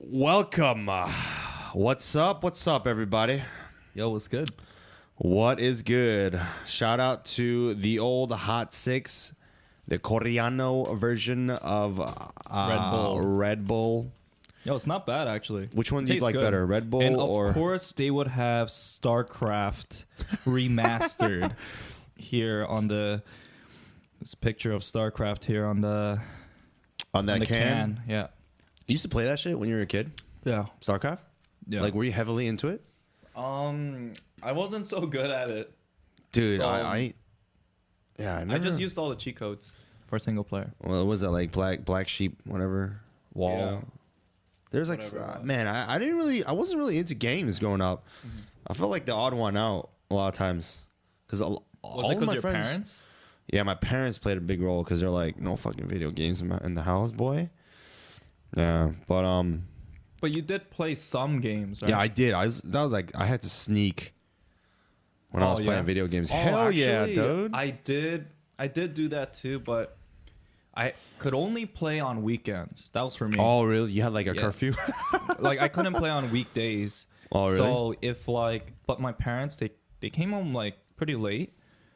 Welcome. What's up? What's up, everybody? Yo, what's good? What is good? Shout out to the old Hot Six, the Coreano version of Red Bull. Yo, it's not bad actually. Which one do you Tastes like good. better, Red Bull and or? of course, they would have StarCraft remastered here on this picture of StarCraft here on the can. Yeah. You used to play that shit when you were a kid? Yeah. StarCraft? Yeah. Like, were you heavily into it? I wasn't so good at it. Dude, So, I just used all the cheat codes for single player. Well, was that like Black Sheep, whatever, Wall? Yeah. There's like, man, I wasn't really into games growing up. Mm-hmm. I felt like the odd one out a lot of times. Because all of my friends, parents? Yeah, my parents played a big role because they're like, no fucking video games in the house, boy. Yeah, but you did play some games, right? Yeah, I did. I had to sneak when I was playing video games. Hell actually, yeah, dude. I did do that too, but I could only play on weekends. That was for me. Oh, really? You had like a curfew? Like I couldn't play on weekdays. Oh, really? So but my parents they came home like pretty late.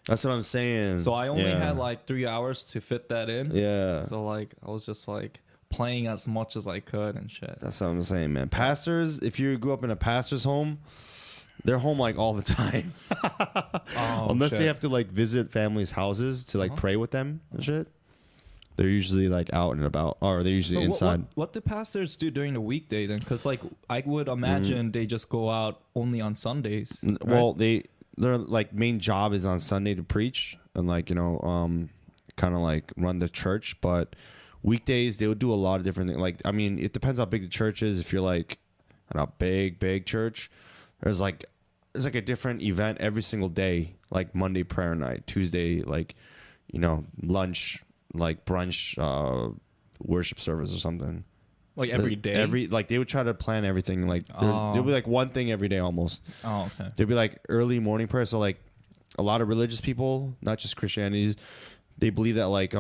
That's what I'm saying. So I only had like 3 hours to fit that in. Yeah. So like I was just like playing as much as I could and shit. That's what I'm saying, man. Pastors, if you grew up in a pastor's home, they're home like all the time. Unless they have to like visit families' houses to like pray with them and shit. They're usually like out and about, or they're usually inside. What do pastors do during the weekday then? Because like I would imagine they just go out only on Sundays. Right? Well, their like main job is on Sunday to preach and like kind of like run the church, but weekdays they would do a lot of different things. Like, I mean, it depends how big the church is. If you're like in a big church, there's like a different event every single day. Like Monday prayer night, Tuesday like lunch, like brunch, worship service or something. Like every day. They would try to plan everything. Like there'd be like one thing every day almost. Oh, okay. There'd be like early morning prayer. So like a lot of religious people, not just Christianity, they believe that like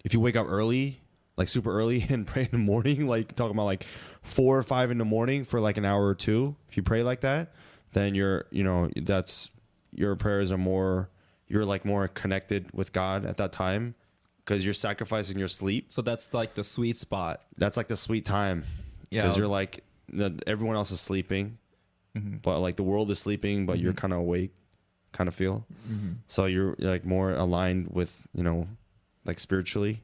if you wake up early, like super early and pray in the morning, like talking about like 4 or 5 in the morning for like an hour or two, if you pray like that, then your prayers are more, you're like more connected with God at that time because you're sacrificing your sleep. So that's like the sweet spot. That's like the sweet time. Yeah. Because you're like, everyone else is sleeping, but like the world is sleeping, but you're kind of awake, kind of feel. So you're like more aligned with, like spiritually.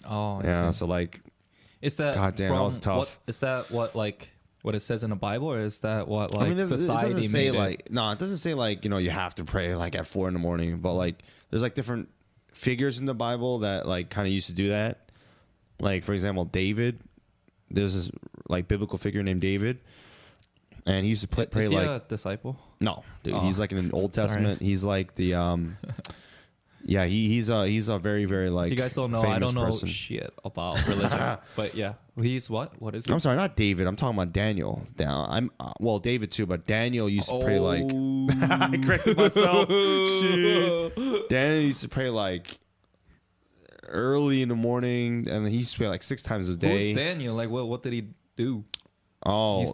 Oh, yeah. So like, is that goddamn, that was tough. Is that what it says in the Bible, or is that what like society it doesn't say made like it doesn't say like you have to pray like at 4 a.m, but like there's like different figures in the Bible that like kind of used to do that. Like for example, David. There's this like biblical figure named David, and he used to pray is he like a disciple. No, dude, he's like in the Old Testament. Sorry. He's like the yeah, he's a very, very like. You guys don't know. I don't know person. Shit about religion, but yeah, he's what? What is he? I'm sorry, not David. I'm talking about Daniel. Well, David too, but Daniel used to pray like. I corrected myself. Shit. Daniel used to pray like early in the morning, and he used to pray like 6 times a day. Who's Daniel? Like, what did he do? Oh,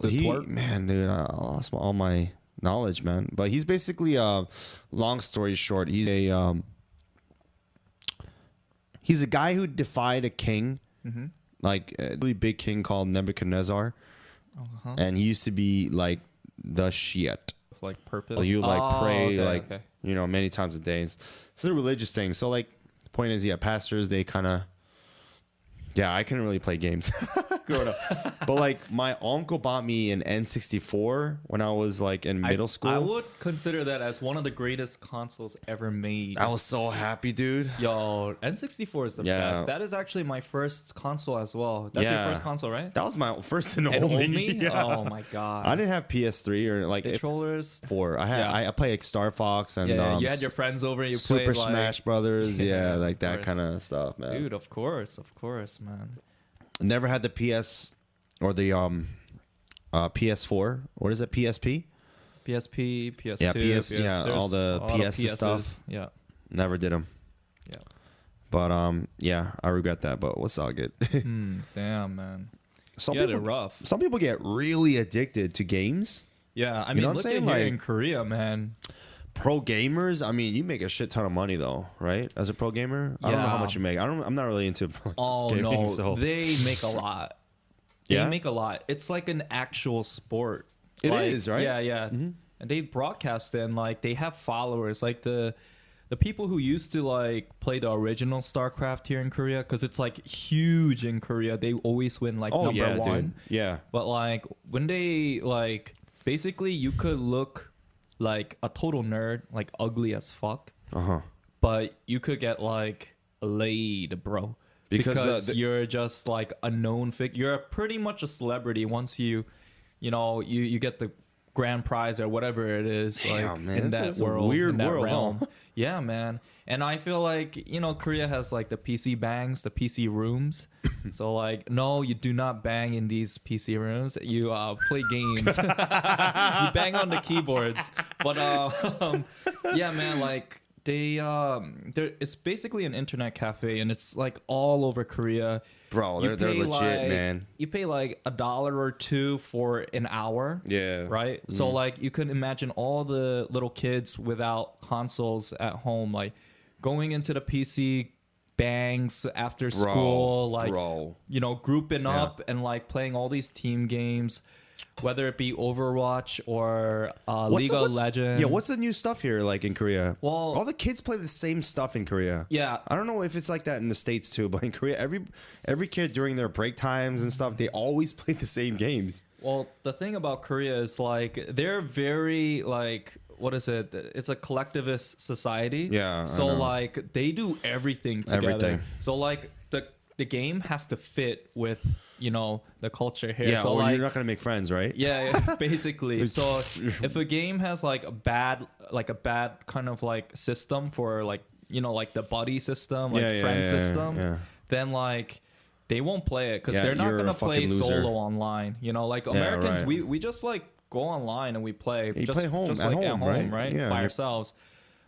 man, dude, I lost all my knowledge, man. But he's basically long story short, he's a guy who defied a king, like a really big king called Nebuchadnezzar, and he used to be like the shit. Like purpose. So you like pray many times a day. It's a religious thing. So like the point is, pastors they kind of. Yeah, I couldn't really play games growing up. But like my uncle bought me an N64 when I was like in middle school. I would consider that as one of the greatest consoles ever made. I was so happy, dude. Yo, N64 is the best. That is actually my first console as well. That's your first console, right? That was my first and only. Yeah. Oh my god. I didn't have PS3 or like controllers. 4. I played like Star Fox and you had your friends over. You Super played Smash Brothers. Yeah, like that kind of stuff, man. Dude, of course, man. Never had the PS or the PS4. What is it? PSP? PSP, PS2. Yeah, PS. Yeah, all the PS stuff. Yeah. Never did them. Yeah. But yeah, I regret that. But what's all good? Damn, man. some Yeah, they're people rough. some people get really addicted to games. Yeah, I You mean, know what I'm look at saying? here Like- in Korea, man. Pro gamers, I mean, you make a shit ton of money though, right? As a pro gamer, I don't know how Yeah. much you make. I'm not really into Oh gaming, no, so they make a lot. They Yeah? make a lot. It's like an actual sport. It It is, is, right? Yeah, yeah. And they broadcast it, and like they have followers, like the people who used to like play the original StarCraft here in Korea, because it's like huge in Korea. They always win like oh number yeah, one. dude, yeah. But like when they like basically you could look like a total nerd, like ugly as fuck, but you could get like laid, bro. Because you're just like a known figure. You're pretty much a celebrity once you get the grand prize or whatever it is. Damn, like man, in that's that a world, weird in that world, huh? realm. Yeah, man. And I feel like, Korea has like the PC bangs, the PC rooms. So like, no, you do not bang in these PC rooms. You play games. You bang on the keyboards. But yeah, man, like it's basically an internet cafe, and it's like all over Korea. Bro, You they're pay, legit, man. You pay like $1 or $2 for an hour. Yeah. Right. So like you can imagine all the little kids without consoles at home, like going into the PC bangs after school, like grouping up and like playing all these team games, whether it be Overwatch or League of Legends. Yeah, what's the new stuff here like in Korea? Well, all the kids play the same stuff in Korea. Yeah. I don't know if it's like that in the States too, but in Korea, every kid during their break times and stuff, they always play the same games. Well, the thing about Korea is like they're very like, what is it? It's a collectivist society. Yeah, I So know. like they do everything together. Everything. So like the game has to fit with the culture here. Yeah, so or like, you're not gonna make friends, right? yeah, basically. So if a game has like a bad kind of like system for like like the buddy system, like friend system, then like they won't play it because they're not you're gonna a fucking play loser. solo online. Like Americans, right. we just like go online and we play. You just play home, just at like home, at home, right? right? Yeah, By you're- ourselves.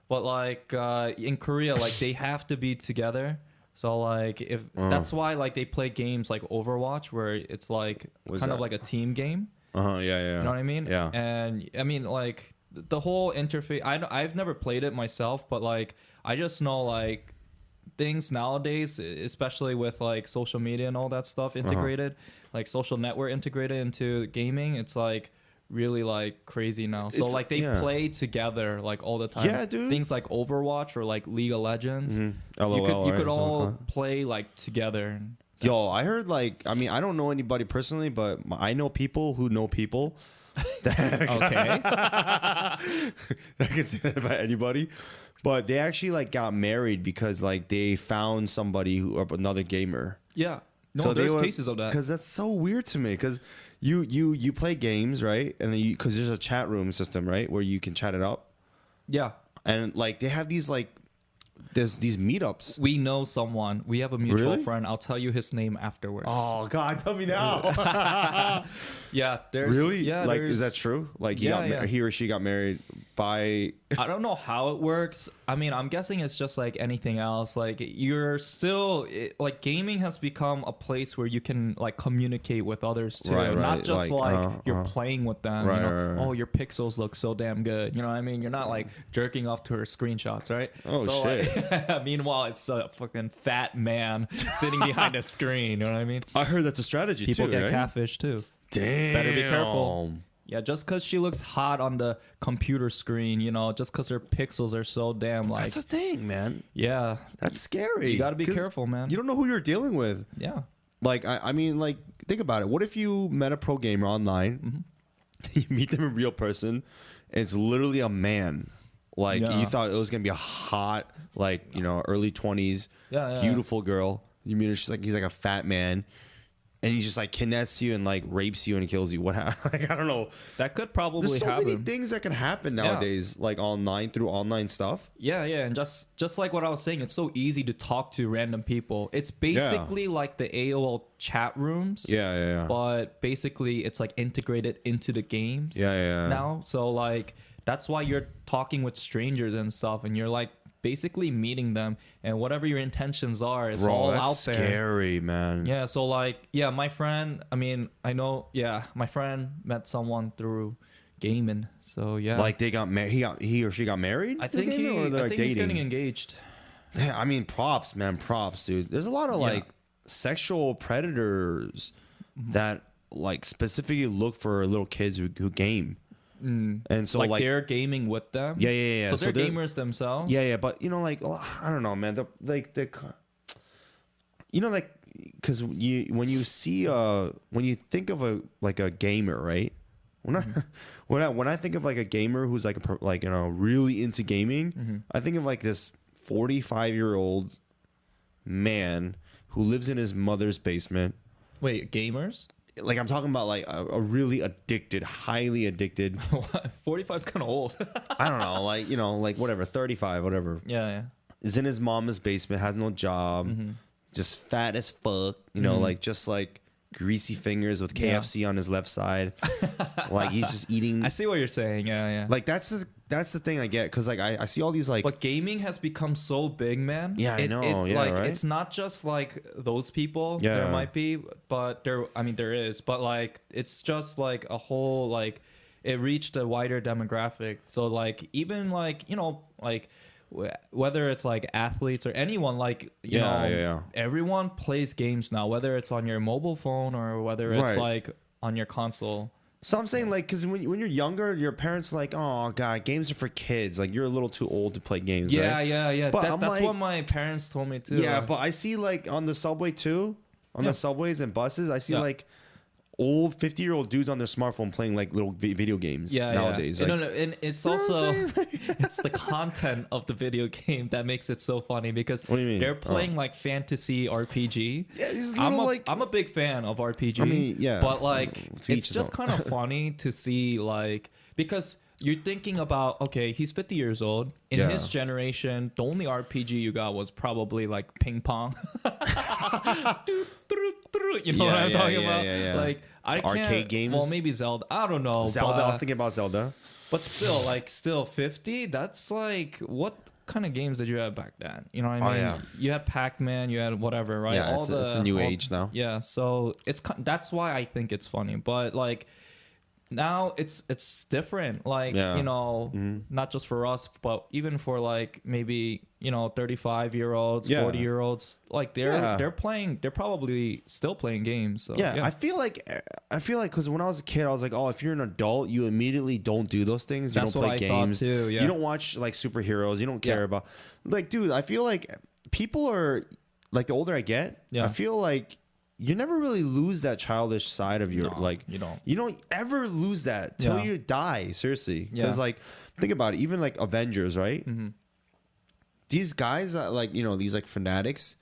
But like in Korea, like they have to be together. So like if that's why like they play games like Overwatch where it's like What's kind of that? like a team game. Yeah. You know what I mean? Yeah. And I mean like the whole interface. I've never played it myself, but like I just know like things nowadays, especially with like social media and all that stuff integrated, like social network integrated into gaming. It's like really like crazy now. So It's- like they yeah. play together like all the time. Yeah, dude. Things like Overwatch or like League of Legends. LOL, You right, could or something all like that. play like together. And Yo, I heard like, I mean, I don't know anybody personally, but I know people who know people. okay. I can say that about anybody, but they actually like got married because like they found somebody another gamer. Yeah. No, there's cases of that. Because that's so weird to me. Because you play games, right? And because there's a chat room system, right, where you can chat it up. Yeah. And like they have these like there's these meetups. We know someone. We have a mutual Really? friend. I'll tell you his name afterwards. Oh God, tell me now. Yeah, there's Really? Yeah, like, there's, is that true? Like, Yeah. he or she got married by. I don't know how it works. I mean, I'm guessing it's just like anything else. Like you're still like gaming has become a place where you can like communicate with others too, Right, not just like you're uh. playing with them. Right, you know, right. oh, your pixels look so damn good. You know what I mean? You're not like jerking off to her screenshots, right? Oh, so, shit. Like, meanwhile, it's a fucking fat man sitting behind a screen. You know what I mean? I heard that's a strategy People too, get right? catfish too. Damn. Better be careful. Yeah, just because she looks hot on the computer screen, just because her pixels are so damn like. That's the thing, man. Yeah, That's scary. you got to be 'Cause careful, man. You don't know who you're dealing with. Yeah. Like, I mean, like, think about it. What if you met a pro gamer online, you meet them in real person, and it's literally a man. Like, Yeah. you thought it was going to be a hot, like, early 20s, Yeah. beautiful girl. You meet her, he's like a fat man. And he just like kidnaps you and like rapes you and kills you. What like I don't know. That could probably There's so happen. many things that can happen nowadays, like online through online stuff. Yeah, and just like what I was saying, it's so easy to talk to random people. It's basically like the AOL chat rooms. Yeah. But basically, it's like integrated into the games. Yeah. Now, so like that's why you're talking with strangers and stuff, and you're like basically meeting them, and whatever your intentions are, it's Bro, all that's out there. scary, man. Yeah, so like, yeah, my friend, I mean, I know, yeah, my friend met someone through gaming. So yeah, Like they got married. He or she got married. I through think gaming, or they're I think dating? he's getting engaged. Yeah, I mean, props, man, props, dude. There's a lot of Yeah. like sexual predators that like specifically look for little kids who game, and so like they're gaming with them. yeah. So they're gamers themselves. Yeah, but you know, like I don't know, man. You know, like because when you think of a gamer, right? When I think of like a gamer who's like really into gaming, I think of like this 45-year-old man who lives in his mother's basement. Wait, gamers? Like I'm talking about like a really addicted, highly addicted. 45 is kind of old. I don't know, like like whatever, 35, whatever. Yeah. Is in his mama's basement, has no job, just fat as fuck. Like just like greasy fingers with KFC on his left side. Like he's just eating. I see what you're saying. Yeah. Like that's the thing I get, because like I see all these like. But gaming has become so big, man. Yeah, I know. Yeah, like right? it's not just like those people. Yeah. There might be, but there. I mean, there is, but like it's just like a whole like it reached a wider demographic. So like even like like whether it's like athletes or anyone, like you know, everyone plays games now, whether it's on your mobile phone or whether it's like on your console. So I'm saying, like, because when you're younger, your parents are like, oh god, games are for kids, like you're a little too old to play games. Yeah, right? yeah. But That's like, what my parents told me too. Yeah, but I see like on the subway too, on the subways and buses, I see like old 50-year-old dudes on their smarphone playing like little video games nowadays. Yeah. Like, No, and it's also it's the content of the video game that makes it so funny, because what do you mean? They're playing like fantasy RPG. Yeah, these little, I'm a big fan of RPG. I mean, yeah, but like to it's just kind of funny to see, like, because you're thinking about, okay, he's 50 years old. In his generation, the only RPG you got was probably like ping pong. You know what I'm talking about? Yeah. Like I can't, arcade games. Well, maybe Zelda. I don't know. Zelda. But, I was thinking about Zelda. but still 50. That's like, what kind of games did you have back then? You know what I mean? Yeah. You had Pac-Man. You had whatever, right? Yeah, it's a new age now. Yeah. So that's why I think it's funny. But like now it's different. Like not just for us, but even for like maybe 35-year-olds, 40-year-olds. Like they're playing. They're probably still playing games. So, I feel like because when I was a kid, I was like, oh, if you're an adult, you immediately don't do those things. You That's don't play what I games. thought too, yeah. You don't watch like superheroes. You don't care about, like, dude. I feel like people are like, the older I get, I feel like you never really lose that childish side of your you don't. You don't ever lose that till you die. Seriously, because like think about it. Even like Avengers, right? These guys that like these like fanatics,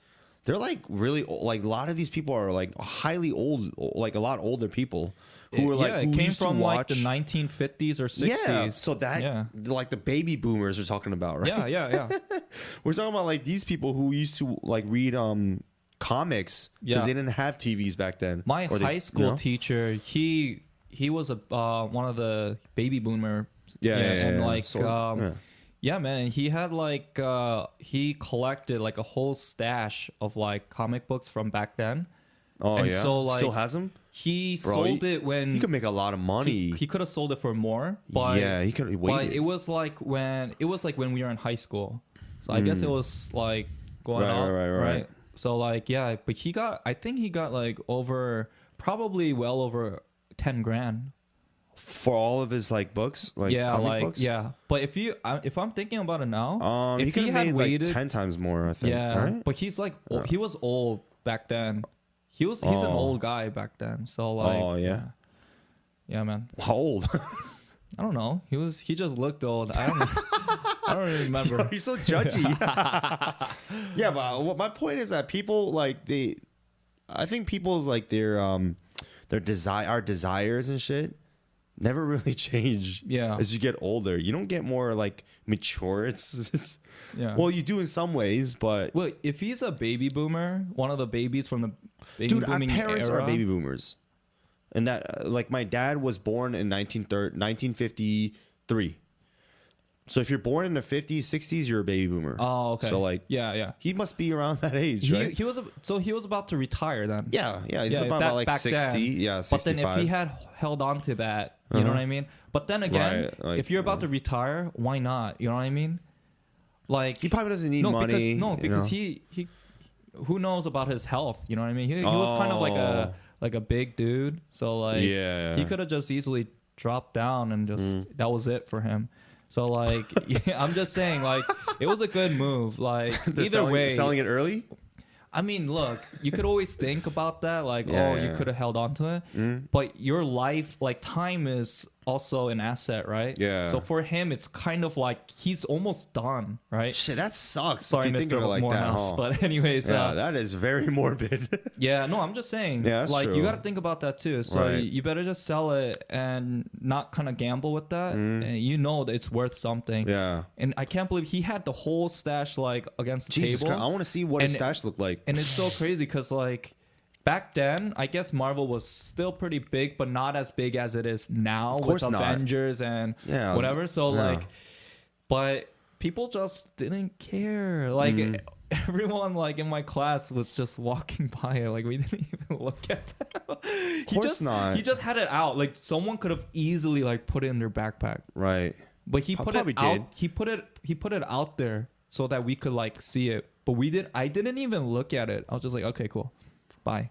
they're like really like a lot of these people are like highly old, like a lot older people who were like it came from like the 1950s or 60s. Yeah, so that like the baby boomers we're talking about, right? Yeah. We're talking about like these people who used to like read comics because they didn't have TVs back then. My high school teacher, he was a one of the baby boomer. Yeah, man, and he had like he collected like a whole stash of like comic books from back then. Oh, and yeah, so like still has them. He sold it when he could make a lot of money. He could have sold it for more, but he could. But it was like when we were in high school, so I guess it was like going up, right? So like but I think he got like probably well over 10 grand. For all of his like books, like comic books. But if I'm thinking about it now, he if could he have had made waited, like 10 times more, I think. Yeah, right? but he's like he was old back then. He's an old guy back then. So like, yeah, man. How old? I don't know. He just looked old. I don't even remember. Yo, you're so judgy. Yeah, but my point is that people like I think people's like our desires and shit never really change. Yeah. As you get older, you don't get more like mature. It's well, you do in some ways, but well, if he's a baby boomer, one of the babies from the baby dude, our booming parents era, are baby boomers, and that like my dad was born in 1953. So if you're born in the 50s, 60s, you're a baby boomer. Oh, okay. So like, yeah. he must be around that age, right? He was about to retire then. Yeah. He's Yeah, about that like back 60. then. Yeah, 65. But then if he had held on to that, you know what I mean? But then again, Right, like, if you're about to retire, why not? You know what I mean? Like he probably doesn't need money. Because he who knows about his health, you know what I mean? He was kind of like a big dude, so like he could have just easily dropped down and just that was it for him. So like I'm just saying, like, it was a good move. Like either way, selling it early. I mean, look, you could always think about that, like, you could have held on to it, but your life, like, time is also an asset, right? Yeah. So for him, it's kind of like he's almost done, right? Shit, that sucks. Sorry, if you Mr. think of it like Morehouse, that, but anyways, yeah, that is very morbid. yeah, no, I'm just saying, Yeah, that's like, true. you got to think about that too. So Right. you better just sell it and not kind of gamble with that. And you know that it's worth something. Yeah. And I can't believe he had the whole stash like against the Jesus table. Christ, I want to see what his stash looked like. And it's so crazy because like back then, I guess Marvel was still pretty big, but not as big as it is now Of course with not. Avengers and Yeah. whatever. So Yeah. like, but people just didn't care. Like everyone like in my class was just walking by it. Like we didn't even look at them. He course just, not. He just had it out. Like someone could have easily like put it in their backpack. Right. But he put it probably out. did. He put it out there so that we could like see it. But I didn't even look at it. I was just like, okay, cool, bye.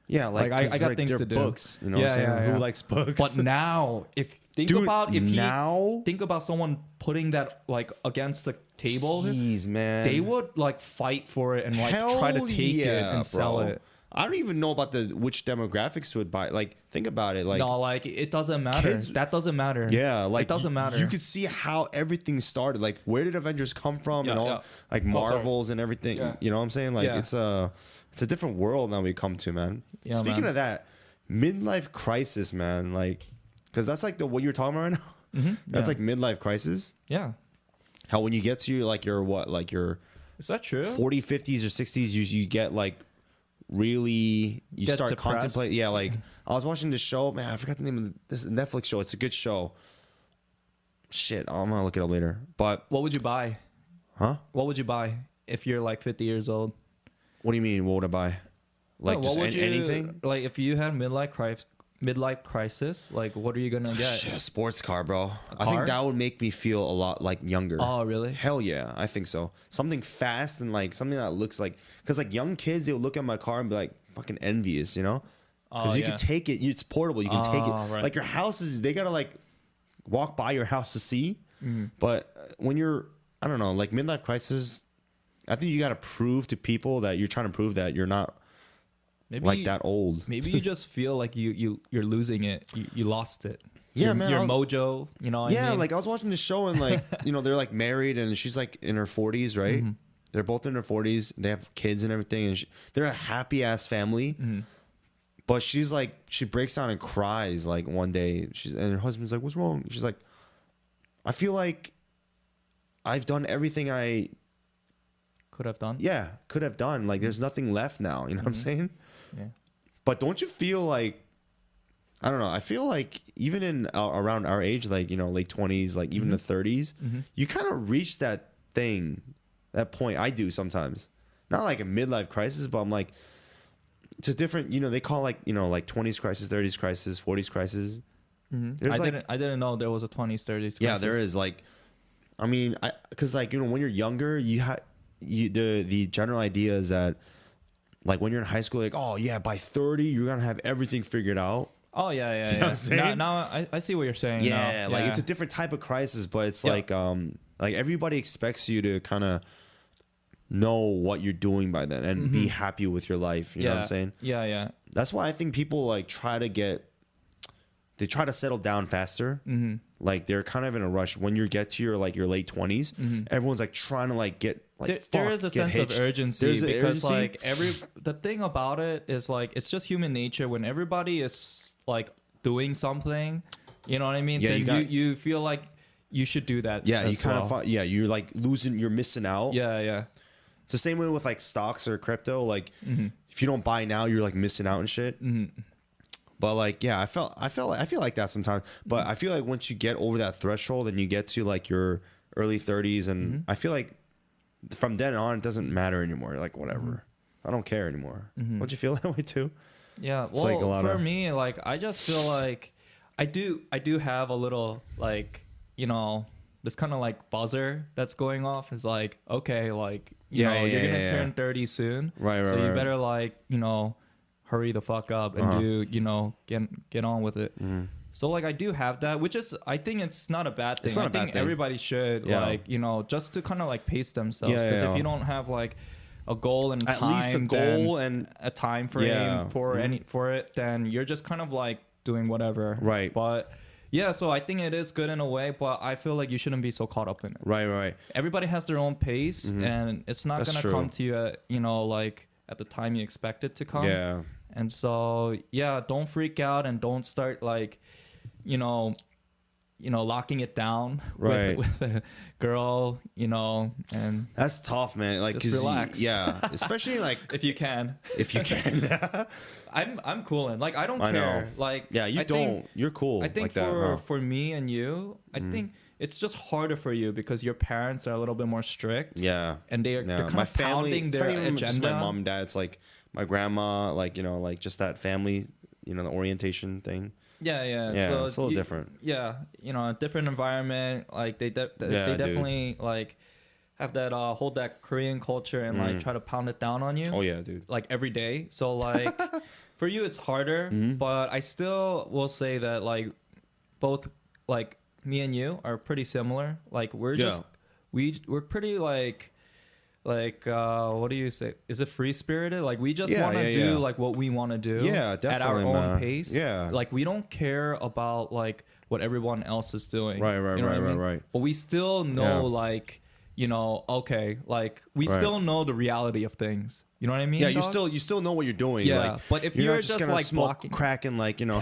Yeah, Like, I 'cause, got things they're to do. Books, you know Yeah, what I'm saying? yeah, yeah. Who likes books? But now, think Dude, about someone putting that like against the table, Jeez, man. they would like fight for it and like Hell try to take it yeah, and sell bro. it. I don't even know about which demographics would buy. Like, think about it. Like, No, like it doesn't matter. kids- That doesn't matter. yeah, like it doesn't matter. You could see how everything started. Like, where did Avengers come from? Yeah, and all, yeah. like Marvels and everything. Yeah. You know what I'm saying? Like, Yeah. it's a different world now we come to, man. Yeah, Speaking man. of that, midlife crisis, man. Like, because that's like what you're talking about right now. That's like midlife crisis. Yeah. How when you get to your Is that true? 40s, 50s, or 60s, you get like really you Get start depressed. contemplating. Yeah, like I was watching this show, man. I forgot the name of this Netflix show. It's a good show. Shit, I'm gonna look it up later. But What would you buy? huh? What would you buy if you're like 50 years old? What do you mean? What would I buy? Like No, just what would you- anything? Like if you had midlife crisis, like what are you gonna get? Shit, a sports car, bro. I car? think that would make me feel a lot like younger. Oh, really? Hell yeah, I think so. Something fast and like something that looks like, because like young kids, they'll look at my car and be like fucking envious, you know? Because Oh, you yeah. can take it, it's portable. You can take Oh, it. right. Like your house is, they gotta like walk by your house to see. Mm-hmm. But when you're, I don't know, like midlife crisis, I think you gotta prove to people that you're trying to prove that you're not Maybe like that old. Maybe you just feel like you're losing it. You lost it. Yeah, your, man, Your I was- mojo. You know. What Yeah, I mean? like I was watching this show and like you know they're like married and she's like in her 40s, right? Mm-hmm. They're both in their 40s. They have kids and everything, and they're a happy ass family. Mm-hmm. But she's like, she breaks down and cries like one day. And her husband's like, "What's wrong?" She's like, "I feel like I've done everything I could have done. could have done. Like there's nothing left now." You know what I'm saying? Yeah. But don't you feel like, I don't know, I feel like even in around our age, like, you know, late 20s, like even the 30s, you kind of reach that thing, that point. I do sometimes. Not like a midlife crisis, but I'm like, it's a different, you know, they call like, you know, like 20s crisis, 30s crisis, 40s crisis. There's I didn't know there was a 20s, 30s. yeah, crisis. there is. Like, I mean, because like, you know, when you're younger, the general idea is that like when you're in high school, like, oh yeah, by 30, you're going to have everything figured out. Oh yeah, yeah, know what I'm saying? Now I see what you're saying. Yeah, now. like it's a different type of crisis, but it's Yeah. like everybody expects you to kind of know what you're doing by then and be happy with your life. You know what I'm saying? Yeah, yeah. That's why I think people like try to settle down faster. Like they're kind of in a rush when you get to your late 20s. Everyone's like trying to like get like There is a sense of urgency There's an because urgency. like the thing about it is like it's just human nature when everybody is like doing something, you know what I mean? Yeah, then you feel like you should do that. Yeah, you as kind well. of you're like you're missing out. Yeah, yeah. It's the same way with like stocks or crypto. Like if you don't buy now, you're like missing out and shit. But like, yeah, I feel like that sometimes. But I feel like once you get over that threshold and you get to like your early 30s, and I feel like from then on it doesn't matter anymore. Like whatever, I don't care anymore. Don't you feel that way too? Yeah, It's well, like a lot for of- me, like I just feel like I do have a little like, you know, this kind of like buzzer that's going off is like, okay, like you know, you're gonna turn 30 soon, Right, so you right. better like, you know, hurry the fuck up and do, you know, get on with it. So like I do have that, which is, I think it's not a bad thing. It's not I a bad think thing. everybody should like, you know, just to kind of like pace themselves, Yeah, because yeah. if you don't have like a goal and At time, least a goal then and a time frame Yeah. for for it, then you're just kind of like doing whatever. Right. But yeah, so I think it is good in a way, but I feel like you shouldn't be so caught up in it. right. Everybody has their own pace, and it's not That's gonna true. come to you at, you know, like at the time you expect it to come. Yeah. And so yeah, don't freak out and don't start like, you know, locking it down Right. with a girl, you know, and That's tough, man. Like, Just 'cause relax. yeah, especially like if you can. if you can. I'm cool and like I don't I know. care. Like Yeah, you I think- You're cool. I think like that, for huh? for me and you, I think it's just harder for you because your parents are a little bit more strict. Yeah. And they're Yeah. kind My of family. pounding It's their not even agenda. just my mom and dad. It's like my grandma. Like you know, like just that family. You know, the orientation thing. Yeah. Yeah, So it's a little different. Yeah, you know, a different environment. Like they dude. definitely like have that hold that Korean culture and like try to pound it down on you. Oh yeah, dude. Like every day. So like for you it's harder, but I still will say that like both like me and you are pretty similar. Like we're just we're pretty like what do you say? Is it free spirited? Like we just want to do like what we want to do Yeah, at our definitely, own man. pace. Yeah. Like we don't care about like what everyone else is doing. Right, You know what I mean? right. But we still know like, you know, okay, like we Right. still know the reality of things. You know what I mean? Yeah, you dog? still know what you're doing. Yeah, like, but if you're you're not just, gonna like, smoke blocking- crack and like you know,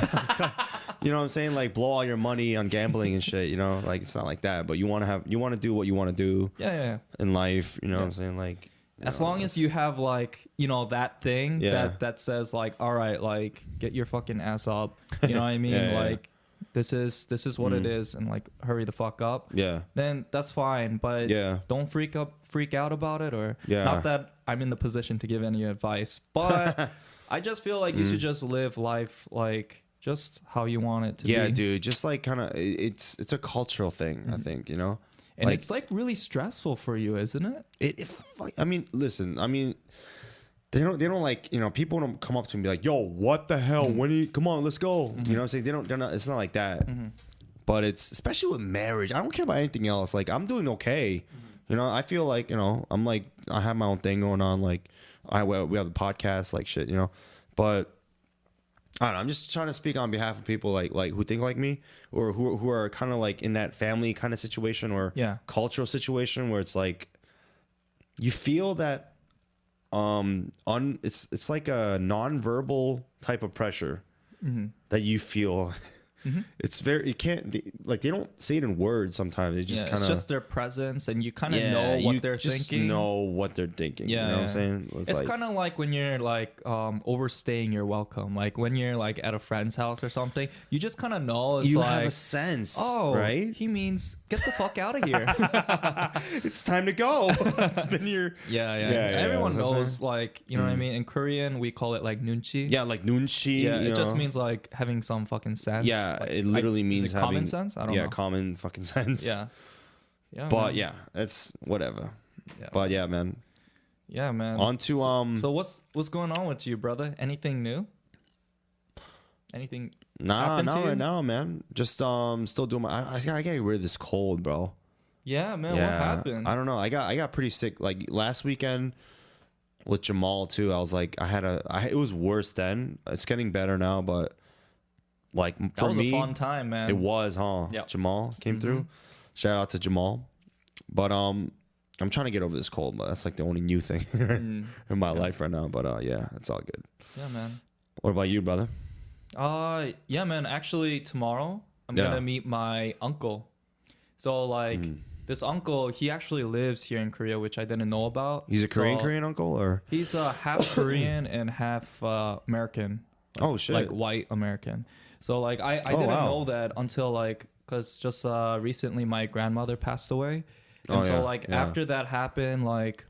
you know what I'm saying, like blow all your money on gambling and shit. You know, like it's not like that. But you want to do what you want to do Yeah. in life. You know what I'm saying? Like As know, long as that's- you have like, you know, that thing Yeah. that says like, all right, like get your fucking ass up. You know what I mean? Yeah. Like this is what it is, and like hurry the fuck up. Yeah. Then that's fine, but Yeah. don't freak out about it, or Yeah. not that I'm in the position to give any advice, but I just feel like you should just live life like just how you want it to be. Yeah, dude. Just like kind of, it's a cultural thing. I think you know, And it's like really stressful for you, isn't it? I mean, listen. I mean, they don't like, you know, people don't come up to me and be like, yo, what the hell? When you come on, let's go. You know what I'm saying? They're not. It's not like that. But it's especially with marriage. I don't care about anything else. Like I'm doing okay. You know, I feel like, you know, I'm like, I have my own thing going on. Like we have the podcast, like shit, you know. But I don't know. I'm just trying to speak on behalf of people like who think like me, or who are kind of like in that family kind of situation or cultural situation where it's like you feel that it's like a nonverbal type of pressure that you feel. It's very, they don't say it in words sometimes. They just kind of, it's just their presence, and you kind of know what they're thinking. Know what they're thinking. Yeah, you know what I'm saying? It's like, kind of like when you're like overstaying your welcome. Like when you're like at a friend's house or something, you just kind of know. It's you like, have a sense, oh, right? He means get the fuck out of here. It's time to go. It's been here. Yeah. Yeah, Everyone that's what I'm knows, like, you know what I mean. In Korean, we call it like nunchi. Yeah, like nunchi. Yeah, you it just know? means like having some fucking sense. Yeah, like, it literally means is it having common sense. I don't know. Yeah, common fucking sense. Yeah. But man. yeah, it's whatever. Yeah. But yeah, man. Yeah, man. On to So what's going on with you, brother? Anything new? Anything? not happened to you? right now, man. Just still doing my. I gotta get rid of this cold, bro. Yeah, man. Yeah, What happened? I don't know. I got pretty sick. Like last weekend with Jamal too. I was like, it was worse then. It's getting better now, but like that for was me, a fun time, man. it was, huh? Yep. Jamal came through. Shout out to Jamal. But I'm trying to get over this cold, but that's like the only new thing in my life right now. But yeah, it's all good. Yeah, man. What about you, brother? Yeah, man. Actually, tomorrow I'm gonna meet my uncle. So like this uncle, he actually lives here in Korea, which I didn't know about. He's a So, Korean uncle, or He's half Korean and half American. oh shit, Like white American. So like I didn't know that until like because just recently my grandmother passed away, and Oh, so yeah, like yeah. after that happened, like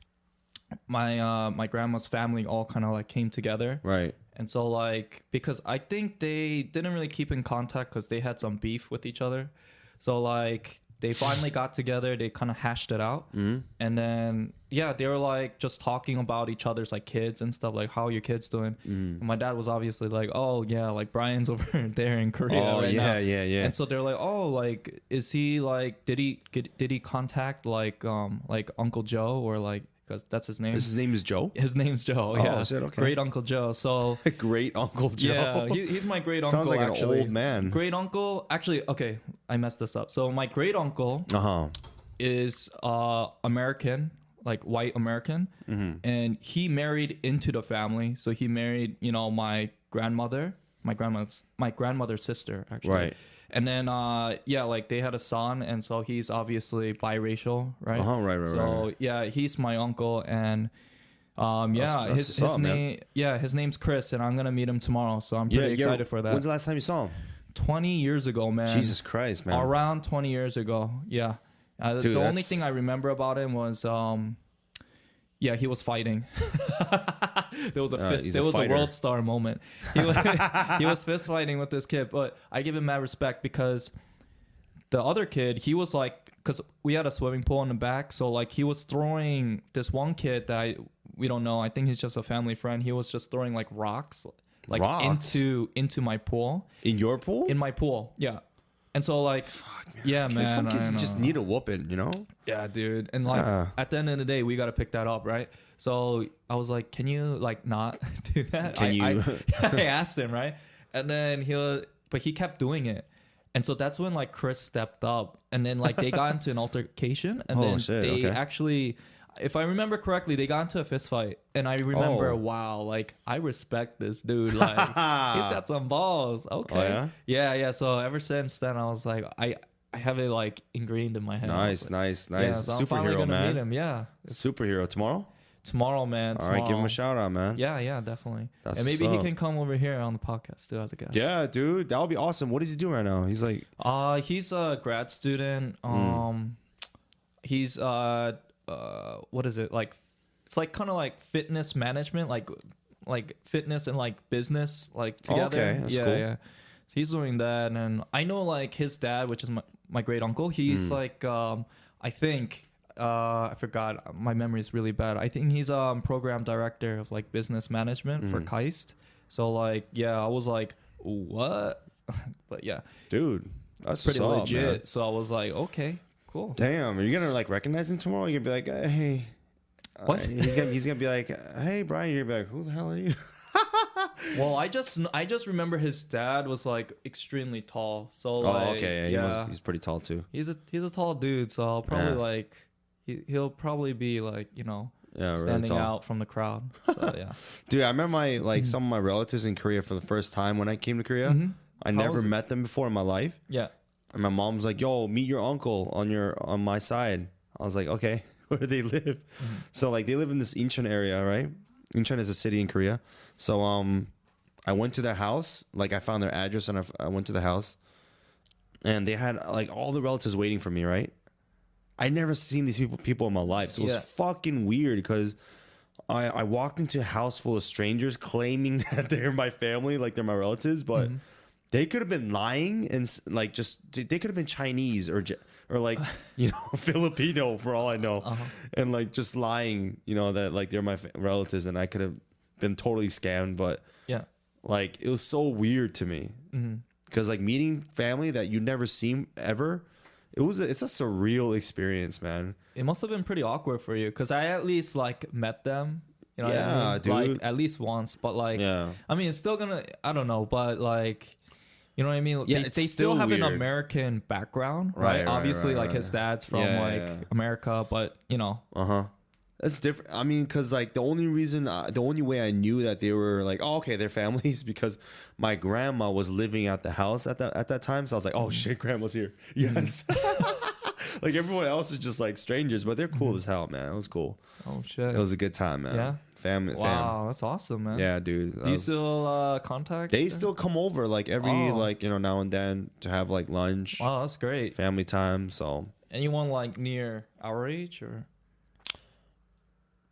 my grandma's family all kind of like came together. Right. And so like because I think they didn't really keep in contact because they had some beef with each other. So like they finally got together, they kind of hashed it out. Mm-hmm. And then yeah, they were like just talking about each other's like kids and stuff, like how are your kids doing? Mm. And my dad was obviously like, oh yeah, like Brian's over there in Korea Oh right now. yeah. And so they're like, oh, like is he like did he contact like Uncle Joe, or like, because that's his name. His name is Joe. His name's Joe. Oh, Yeah, shit, okay. Great Uncle Joe. So Great Uncle Joe. yeah, he's my great uncle. Sounds like actually. an old man. Great uncle. Actually, okay, I messed this up. So my great uncle is American, like white American, and he married into the family. So he married, my grandmother's sister, actually. Right. And then yeah, like they had a son, and so he's obviously biracial, right? Right. So yeah, he's my uncle, and yeah, That's his what's up, name, man. yeah, his name's Chris, and I'm gonna meet him tomorrow. So I'm pretty excited for that. When's the last time you saw him? 20 years ago, man. Jesus Christ, man. Around 20 years ago, yeah. Dude, the only thing I remember about him was yeah, he was fighting. There was a he's there a was fighter. a world star moment. He was fist fighting with this kid, but I give him mad respect because the other kid, he was like, because we had a swimming pool in the back, so like he was throwing this one kid that we don't know. I think he's just a family friend. He was just throwing like rocks, like Rocks? into my pool. In your pool? In my pool, yeah. And so like, yeah, man. Some I kids know. just need a whooping, you know? Yeah, dude. And like at the end of the day, we got to pick that up, right? So I was like, can you like not do that? Can you? I asked him, right? And then but he kept doing it. And so that's when like Chris stepped up, and then like they got into an altercation, and then they actually, if I remember correctly, they got into a fist fight. And I remember, wow, like I respect this dude. Like he's got some balls. Okay. Oh, yeah? Yeah. So ever since then, I was like, I have it like ingrained in my head. Nice. Yeah, so I'm finally Superhero, gonna man. meet him. Yeah. Superhero tomorrow? Tomorrow, man. All right, give him a shout out, man. Yeah, definitely. That's and maybe what's he up. can come over here on the podcast too as a guest. Yeah, dude, that would be awesome. What does he do right now? He's like, he's a grad student. He's what is it like? It's like kind of like fitness management, like fitness and like business like together. Okay, that's cool. Yeah. So he's doing that, and I know like his dad, which is my great uncle. He's like I think. I forgot. My memory is really bad. I think he's program director of like business management for Keist. So like, yeah, I was like, what? But yeah, dude, that's it's pretty what's up, legit. man. So I was like, okay, cool. Damn, are you gonna like recognize him tomorrow? You're gonna be like, hey. What? He's gonna be like, hey, Brian. You're gonna be like, who the hell are you? Well, I just remember his dad was like extremely tall. So like, Oh, okay. Yeah, he's pretty tall too. He's a tall dude. So I'll probably like he'll probably be like Really standing tall. out from the crowd. So yeah. Dude, I remember some of my relatives in Korea for the first time when I came to Korea. I never was it? met them before in my life. Yeah. And my mom was like, yo, meet your uncle on my side. I was like, okay, where do they live? So like they live in this Incheon area, right? Incheon is a city in Korea. So I went to their house, like I found their address, and I went to the house. And they had like all the relatives waiting for me, right? I never seen these people in my life. So it was fucking weird because I walked into a house full of strangers claiming that they're my family, like they're my relatives, but they could have been lying and like they could have been Chinese or like, Filipino for all I know. And like just lying, that like they're my relatives, and I could have been totally scammed, but like it was so weird to me because like meeting family that you never seen ever. It's a surreal experience, man. It must have been pretty awkward for you because I at least like met them. You know what I mean? dude. Like at least once, but like, I mean, it's still gonna. I don't know, but like, you know what I mean? Yeah, they still have weird. an American background, right? Obviously, like his dad's from America, but That's different. I mean, because like the only way I knew that they were like, oh, okay, they're families, because my grandma was living at the house at that time. So I was like, oh shit, grandma's here. Yes. Like everyone else is just like strangers, but they're cool as hell, man. It was cool. Oh shit. It was a good time, man. Yeah. fam. Wow, that's awesome, man. Yeah, dude. Do you still contact? They them? still come over like every like now and then to have like lunch, Wow, that's great. family time. So Anyone like near our age or?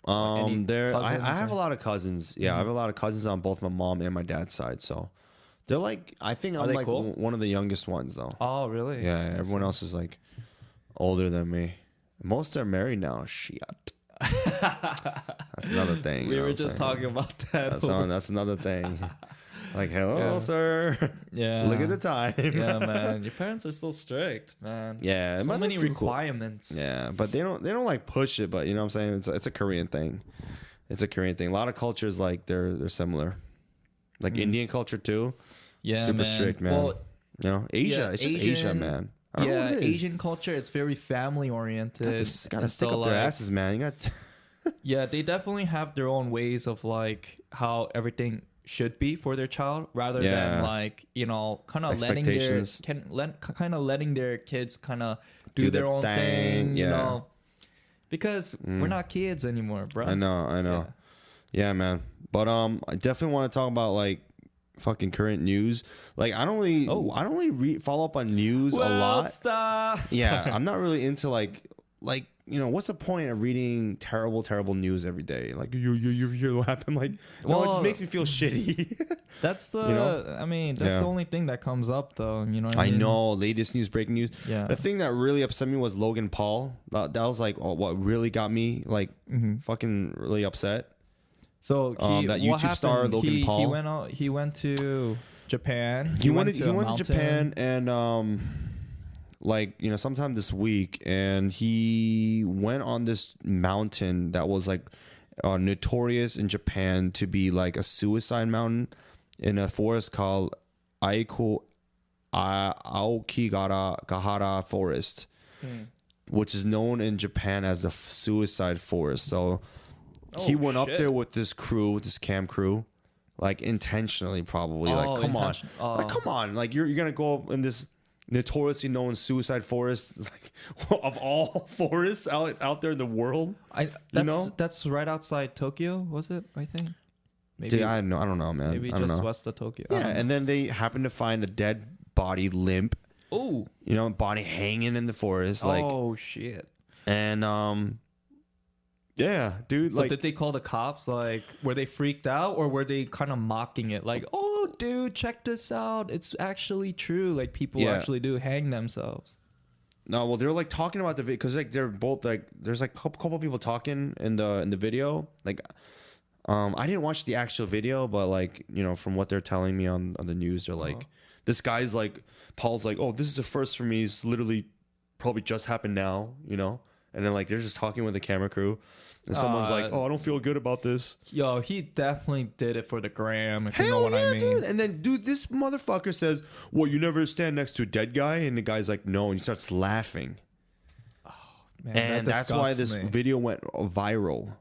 any there I cousins have or- a lot of cousins. Yeah, I have a lot of cousins on both my mom and my dad's side. So they're like, I think Are I'm they like cool? one of the youngest ones though. Oh, really? Yeah, everyone else is like older than me. Most are married now. Shit. That's another thing. We you know were what I'm just saying? talking about that. That's another thing. Like, hello, Yeah. sir. Yeah. Look at the time. Yeah, man. Your parents are so strict, man. Yeah, So but many they're cool. requirements. Yeah, but they don't like push it. But you know what I'm saying? It's a Korean thing. It's a Korean thing. A lot of cultures like they're similar. Like Indian culture too. Yeah, Super man. strict, man. Well, You know, Asia. yeah, It's just Asia, Asian- man. I don't know yeah, what it is. Asian culture, it's very family oriented. Gotta stick up their asses, man. You got. Yeah, they definitely have their own ways of like how everything should be for their child, rather Yeah. than like kind of letting their Expectations. letting their kids kind of do Do their their own thing, yeah. because we're not kids anymore, bro. I know. Yeah, man. But I definitely want to talk about like fucking current news. Like I don't really follow up on news a lot. Stop. Yeah, Sorry. I'm not really into like what's the point of reading terrible news every day? Like you hear what happened? Like no, it just Well, makes me feel shitty. That's the. You know? I mean, that's Yeah. the only thing that comes up, though. You know what I I mean? know, latest news, breaking news. Yeah. The thing that really upset me was Logan Paul. That was like what really got me like fucking really upset. So that what YouTube star, happened? Logan He Paul. went out. He went to Japan. He went a to mountain. Japan and like sometime this week, and he went on this mountain that was like notorious in Japan to be like a suicide mountain in a forest called Aokigahara Forest, which is known in Japan as the suicide forest. So he Oh, went up shit. there with this crew, with this camp crew, like intentionally, probably. Like, come on, like come on, like you're gonna go up in this notoriously known suicide forest, like of all forests out there in the world. That's right outside Tokyo, was it? I think. Maybe. Dude, I don't know, man. Maybe I don't just know. west of Tokyo. Yeah, and then they happened to find a dead body, limp. Oh. Body hanging in the forest, like, Oh shit. and yeah, dude, So like, did they call the cops? Like, were they freaked out, or were they kind of mocking it? Like, oh, dude, check this out. It's actually true. Like, people Yeah. actually do hang themselves. no, well, they're like talking about the video because like they're both like there's like a couple people talking in the video. Like, I didn't watch the actual video, but like from what they're telling me on the news, they're like, this guy's like, Paul's like, oh, this is the first for me. It's literally probably just happened now, and then like they're just talking with the camera crew, and someone's like, oh, I don't feel good about this. Yo, he definitely did it for the gram, if you know Hell what yeah, I mean. dude. And then, dude, this motherfucker says, well, you never stand next to a dead guy. And the guy's like, no. And he starts laughing. Man, And that that's why disgusts this me. video went viral.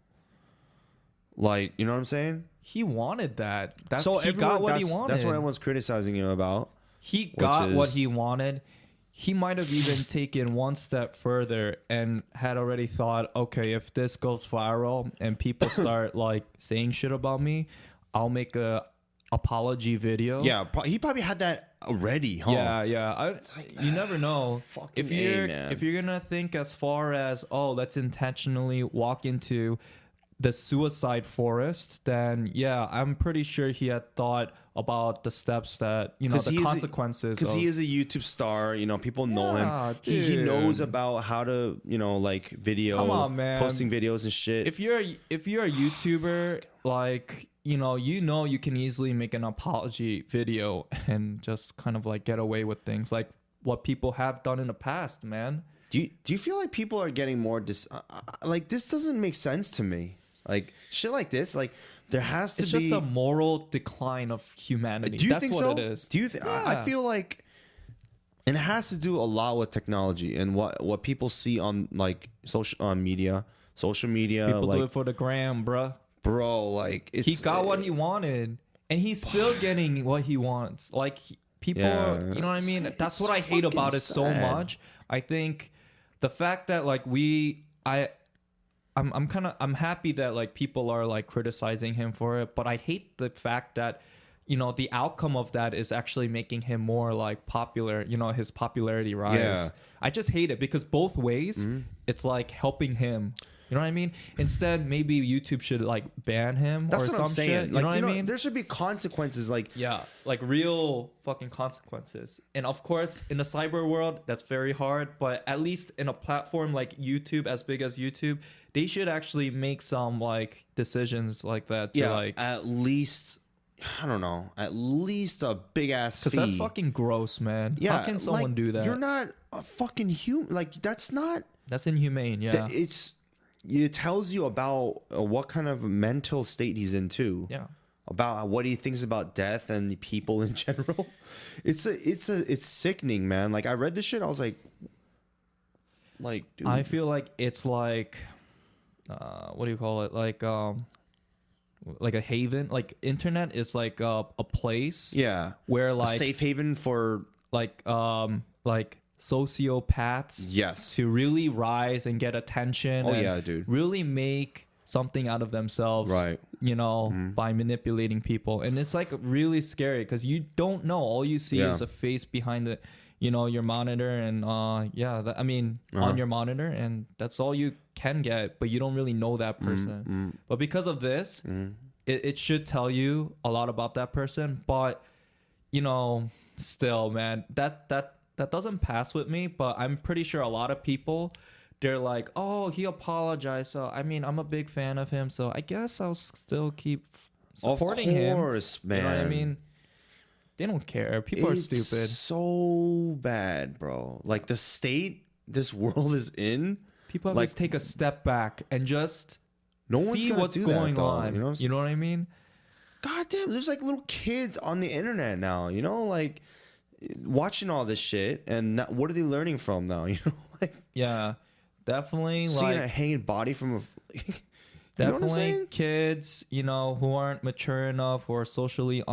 Like, you know what I'm saying? He wanted that. He everyone- got what he wanted. That's what everyone's criticizing him about. He got what is- he wanted. He might have even taken one step further and had already thought, okay, if this goes viral and people start like saying shit about me, I'll make a apology video. Yeah, he probably had that already, huh? Yeah. You never know. fucking man. If you're gonna think as far as, oh, let's intentionally walk into the suicide forest, then yeah, I'm pretty sure he had thought about the steps that the consequences. Because he is a YouTube star, people know Yeah, him. He knows dude. about how to, like video, Come on, man. posting videos and shit. If you're a YouTuber, like you can easily make an apology video and just kind of like get away with things like what people have done in the past, man. Do you feel like people are getting more like this doesn't make sense to me? Like shit like this, like there has to It's be. just a moral decline of humanity. Do you That's think what so? it is. Do you think? I Yeah. feel like, and it has to do a lot with technology and what people see on like social media. People like, do it for the gram, bruh. bro, like it's, He got what he wanted, and he's still getting what he wants. Like people, Yeah. you know what I mean? It's That's what I hate about it so sad. much. I think the fact that like I'm happy that like people are like criticizing him for it, but I hate the fact that the outcome of that is actually making him more like popular, his popularity rise. Yeah. I just hate it because both ways it's like helping him. You know what I mean? Instead, maybe YouTube should like ban him That's or what some I'm saying. shit. You Like, know what I mean? there should be consequences. Like, Yeah, like real fucking consequences. And of course, in the cyber world, that's very hard. But at least in a platform like YouTube, as big as YouTube, they should actually make some like decisions like that. To, like, at least, I don't know, at least a big ass fee. because that's fucking gross, man. Yeah, How can someone like, do that? You're not a fucking human. Like, that's not. That's inhumane. Yeah. It tells you about what kind of mental state he's in too. Yeah. About what he thinks about death and people in general. It's sickening, man. Like, I read this shit, I was like, dude. I feel like it's like, what do you call it? Like a haven. Like internet is like a place. Yeah. Where A like safe haven for like sociopaths. Yes. To really rise and get attention. Oh, and yeah, dude. Really make something out of themselves. Right. By manipulating people, and it's like really scary because you don't know. All you see is a face behind the, your monitor, and on your monitor, and that's all you can get. But you don't really know that person. But because of this, it should tell you a lot about that person. But still, man, that doesn't pass with me. But I'm pretty sure a lot of people, they're like, oh, he apologized. So, I mean, I'm a big fan of him. So I guess I'll still keep supporting him. Of course, man. You know what I mean? They don't care. People are stupid. So bad, bro. Like, the state this world is in. People have like, to take a step back and just see gonna what's do going that, though, on. You know what I mean? God damn, there's like little kids on the internet now, like watching all this shit. And what are they learning from now? Like, yeah. Definitely, seeing like a hanging body from a. definitely kids, who aren't mature enough, who are socially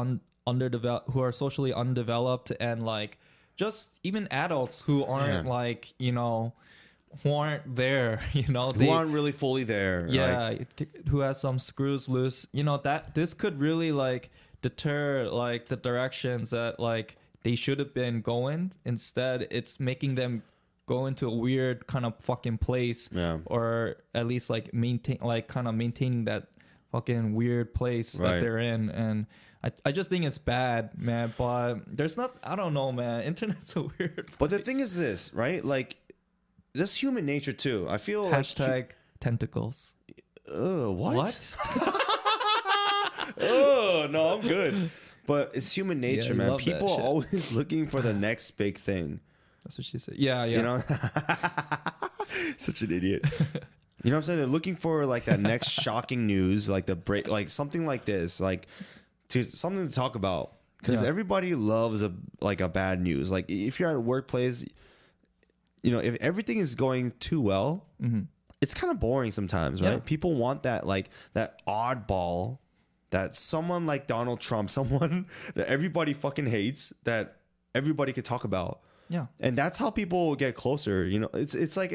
undeveloped, and like just even adults who aren't like who aren't there, who aren't really fully there. Yeah, who has some screws loose. That this could really like deter like the directions that like they should have been going. Instead, it's making them go into a weird kind of fucking place, or at least like maintaining that fucking weird place that they're in. And I just think it's bad, man. But there's not, I don't know, man. Internet's a weird place. But the thing is this, right? Like, this human nature too. I feel hashtag tentacles. What? Oh no, I'm good. But it's human nature, man. People are always looking for the next big thing. That's what she said. Yeah. Such an idiot. You know what I'm saying? They're looking for like that next shocking news, like the break, like something like this, like something to talk about. Because everybody loves a bad news. Like if you're at a workplace, if everything is going too well, it's kind of boring sometimes, right? Yeah. People want that that oddball, that someone like Donald Trump, someone that everybody fucking hates, that everybody could talk about. Yeah. And that's how people get closer. It's like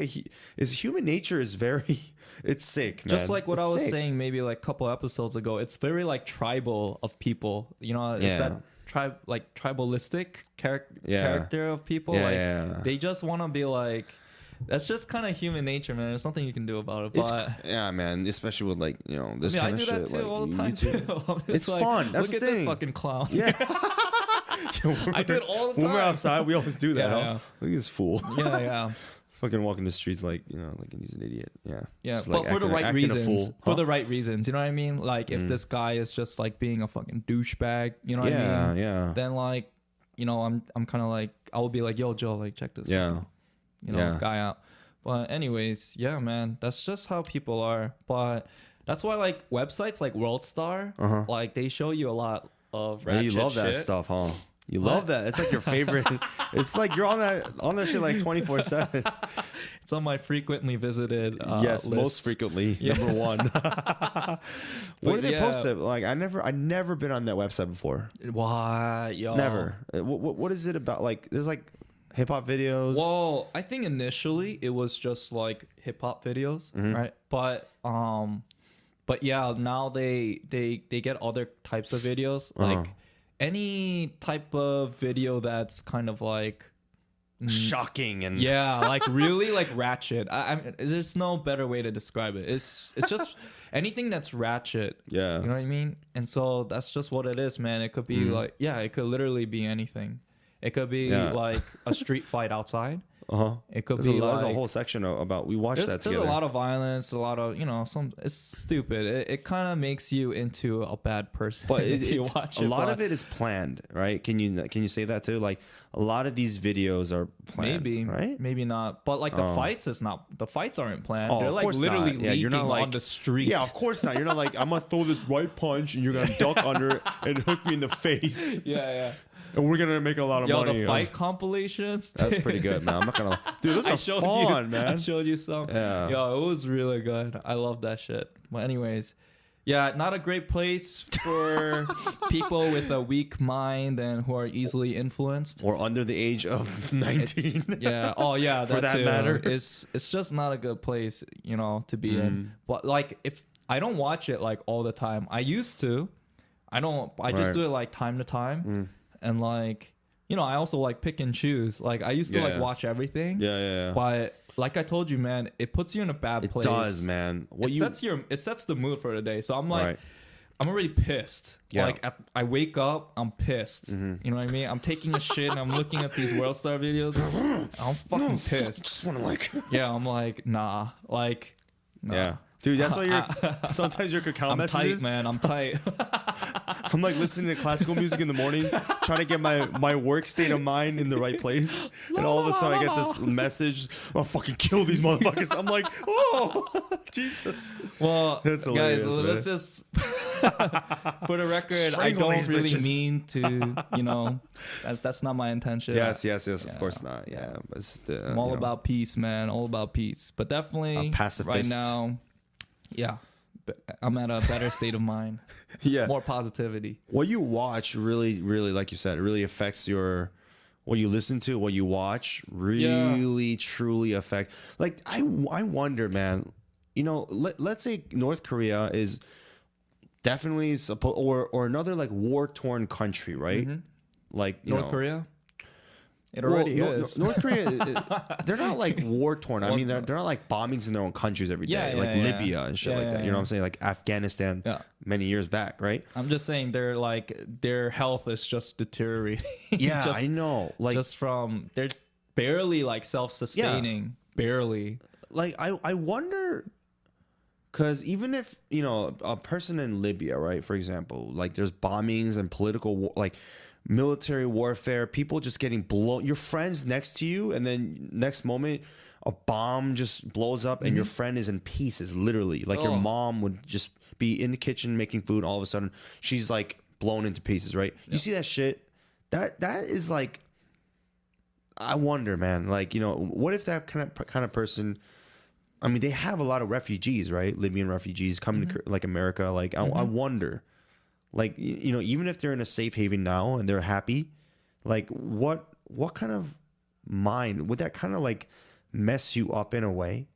it's human nature is very, it's sick, man. Just like what I was saying maybe like a couple episodes ago, it's very like tribal of people. It's that tribalistic character of people. They just want to be like, that's just kind of human nature, man. There's nothing you can do about it. But yeah, man. Especially with like this kind of shit. I do that too like, all the time too. It's like, fun. That's look the at thing. this fucking clown. Yeah. I do it all the time. When we're outside, we always do that. Yeah. Look at this fool. Yeah. Fucking walking the streets like he's an idiot. Yeah. Yeah, but for the right reasons. For the right reasons, you know what I mean? Like if this guy is just like being a fucking douchebag, you know what I mean? Yeah. Then like, I'm kind of like, I will be like, yo, Joe, like check this. Guy out. But anyways, yeah, man, that's just how people are. But that's why like websites like WorldStar, like they show you a lot of ratchet you love that shit. stuff, huh? You love that. It's like your favorite. It's like you're on that shit like 24/7. It's on my frequently visited yes, list. most frequently. Number one. Where do they post it? Like I never been on that website before. Why, yo? Never. What is it about? Like there's like hip hop videos? Well, I think initially it was just like hip hop videos, right? But yeah, now they get other types of videos, like any type of video that's kind of like shocking and yeah, like really like ratchet. There's no better way to describe it. It's just anything that's ratchet. Yeah. You know what I mean? And so that's just what it is, man. It could be like, yeah, it could literally be anything. It could be like a street fight outside. It could be there's like a whole section about we watched that together. There's a lot of violence, a lot of it's stupid. It kind of makes you into a bad person. But you watch a lot of it is planned, right? Can you say that too? Like a lot of these videos are planned, maybe right? Maybe not. But like the fights is not. The fights aren't planned. Oh, They're of like course literally not. Yeah, you're not leaking like, on the street. Yeah, of course not. You're not like I'm gonna throw this right punch and you're gonna duck under it and hook me in the face. Yeah. And we're gonna make a lot of money. The fight compilations. That's pretty good, man. I'm not gonna. Dude, those are fun, man. I showed you some. Yeah. Yo, it was really good. I love that shit. But anyways, yeah, not a great place for people with a weak mind and who are easily influenced or under the age of 19. Yeah. Oh, yeah. For that too. matter, it's just not a good place, to be in. But like, if I don't watch it like all the time, I used to. I don't. I just do it like time to time. And like, I also like pick and choose. Like I used to like watch everything. Yeah. But like I told you, man, it puts you in a bad place. It does, man. It sets the mood for the day. So I'm like, I'm already pissed. Yeah. Like I wake up, I'm pissed. You know what I mean? I'm taking a shit and I'm looking at these World Star videos. I'm fucking pissed. Just want to like. Yeah, I'm like, nah. Like, nah. Yeah. Dude, that's why you're. Sometimes your cacao messages. I'm tight, man. I'm tight. I'm like listening to classical music in the morning, trying to get my work state of mind in the right place, and all of a sudden I get this message: "I'll fucking kill these motherfuckers." I'm like, "Oh, Jesus!" Well, that's guys, let's just for the record, I don't really mean to. That's not my intention. Yes, of course not. Yeah, but I'm all about peace, man. All about peace, but definitely a pacifist right now. Yeah, I'm at a better state of mind. Yeah, more positivity. What you watch really, really, like you said, it really affects your. What you listen to, what you watch, really, truly affect. Like I wonder, man. Let's say North Korea is definitely or another like war torn country, right? Like North Korea. It already is. North Korea, they're not like war torn. I mean, they're not like bombings in their own countries every day, like Libya and shit like that. You know what I'm saying? Like Afghanistan many years back, right? I'm just saying their health is just deteriorating. Yeah, I know. Like just from they're barely like self-sustaining, barely. Like I wonder. Because even if, a person in Libya, right, for example, like there's bombings and political war, like military warfare, people just getting blown, your friend's next to you, and then next moment, a bomb just blows up and your friend is in pieces, literally. Like your mom would just be in the kitchen making food, all of a sudden, she's like blown into pieces, right? You see that shit? That is like, I wonder, man, like, what if that kind of person... I mean, they have a lot of refugees, right? Libyan refugees coming to like America. Like, I wonder, like, even if they're in a safe haven now and they're happy, like, what kind of mind would that kind of like mess you up in a way?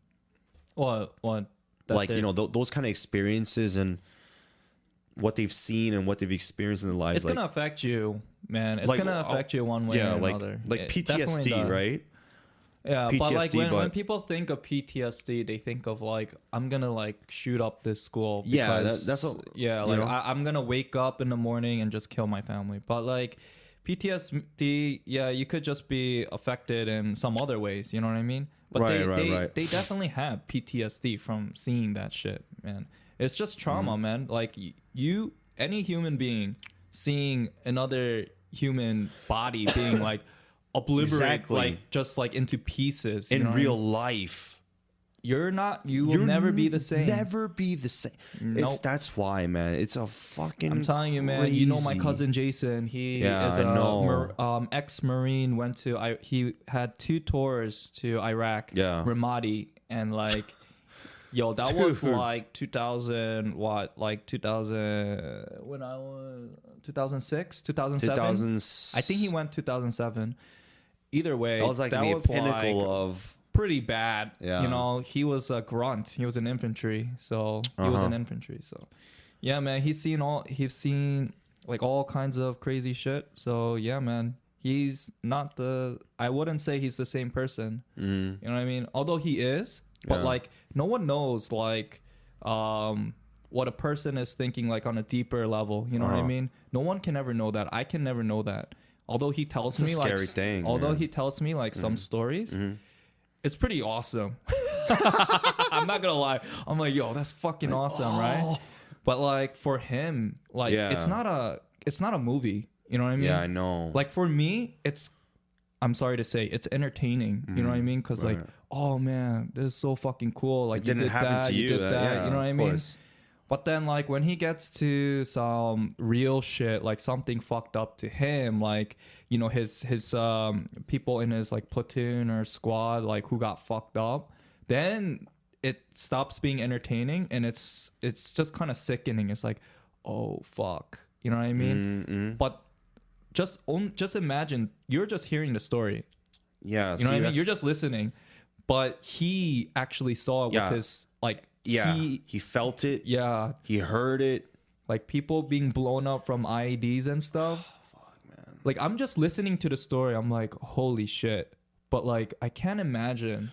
What? Like, those kind of experiences and what they've seen and what they've experienced in their lives. It's gonna affect you, man. It's gonna affect you one way or another. Like PTSD, right? Yeah, PTSD, but like when people think of PTSD, they think of like, I'm gonna like shoot up this school. Because, that's what. Yeah, like I'm gonna wake up in the morning and just kill my family. But like PTSD, yeah, you could just be affected in some other ways. You know what I mean? But they definitely have PTSD from seeing that shit, man. It's just trauma, man. Like any human being seeing another human body being like obliterated, like just like into pieces in real life. You will never be the same. Never be the same. Nope. That's why, man. It's a fucking. I'm telling you, man. Crazy. You know my cousin Jason. He is a ex-Marine. He had 2 tours to Iraq. Yeah. Ramadi, and like, yo, that was like 2000. What? Like 2000? When I was 2006, 2007. I think he went 2007. either way, That was like the pinnacle of pretty bad. Yeah. You know, he was a grunt. He was in infantry. So he was in infantry. So yeah, man, he's seen like all kinds of crazy shit. So yeah, man, he's not I wouldn't say he's the same person. You know what I mean? Although he is, but like no one knows like what a person is thinking like on a deeper level. You know what I mean? No one can ever know that. I can never know that. Although he tells me like scary thing, although man. he tells me like some stories, it's pretty awesome. I'm not gonna lie. I'm like, yo, that's fucking awesome, right? But like for him, like it's not a movie. You know what I mean? Yeah, I know. Like for me, I'm sorry to say, it's entertaining. You know what I mean? Because like, oh man, this is so fucking cool. Like it didn't happen to you. You did that. You know what I mean? Course. But then like when he gets to some real shit, like something fucked up to him, like, you know, his people in his like platoon or squad, like who got fucked up, then it stops being entertaining and it's just kind of sickening. It's like, oh fuck. You know what I mean? But just imagine you're just hearing the story. Yeah. You know what I mean? You're just listening. But he actually saw it with his like he felt it. Yeah. He heard it. Like people being blown up from IEDs and stuff. Fuck, man. Like I'm just listening to the story. I'm like, holy shit. But like I can't imagine,